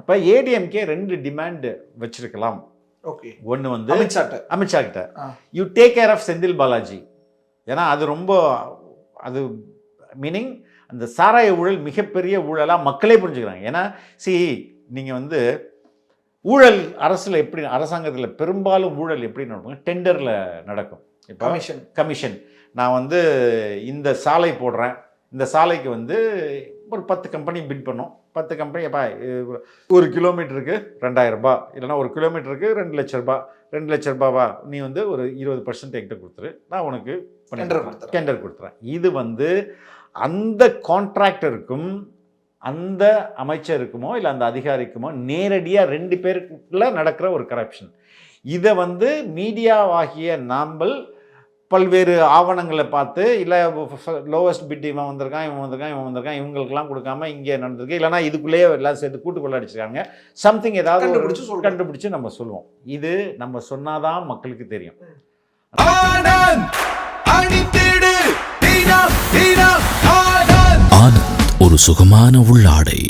அப்போ ஏடிஎம்கே 2 டிமாண்ட் வச்சிருக்கலாம். ஓகே. ஒன்று வந்து அமித்ஷா கிட்ட you take care of Senthil Balaji. ஏன்னா அது ரொம்ப அது மீனிங் அந்த சாராய ஊழல் மிகப்பெரிய ஊழலாக மக்களே புரிஞ்சுக்கிறாங்க. ஏன்னா நீங்கள் வந்து ஊழல் அரசில் எப்படி அரசாங்கத்தில் பெரும்பாலும் ஊழல் எப்படி நடக்கும், டெண்டரில் நடக்கும். இப்போ கமிஷன் நான் வந்து இந்த சாலை போடுறேன், இந்த சாலைக்கு வந்து ஒரு 10 கம்பெனி பிட் பண்ணோம். 10 கம்பெனி எப்பா 1 கிலோமீட்டருக்கு 2000 ரூபாய், இல்லைனா 1 கிலோமீட்டருக்கு 2 லட்ச ரூபாய், 2 லட்ச ரூபாவா நீ வந்து ஒரு 20% என்கிட்ட கொடுத்துரு, நான் உனக்கு டெண்டர் கொடுத்துறேன். இது வந்து அந்த கான்ட்ராக்டருக்கும் அந்த அமைச்சருக்குமோ இல்லை அந்த அதிகாரிக்குமோ நேரடியாக 2 பேருக்குள்ள நடக்கிற ஒரு கரப்ஷன். இதை வந்து மீடியாவாகிய நாம்பல் பல்வேறு ஆவணங்களை பார்த்து இல்லை லோவஸ்ட் பிட் இவன் வந்திருக்கான் இவங்களுக்கெல்லாம் கொடுக்காம இங்கே நடந்திருக்கு, இல்லைனா இதுக்குள்ளேயே எல்லாம் சேர்த்து கூட்டு கொள்ளடிச்சிருக்காங்க, சம்திங் ஏதாவது கண்டுபிடிச்சு நம்ம சொல்லுவோம். இது நம்ம சொன்னாதான் மக்களுக்கு தெரியும். ஆனந்த், ஒரு சுகமான உள்ளாடை.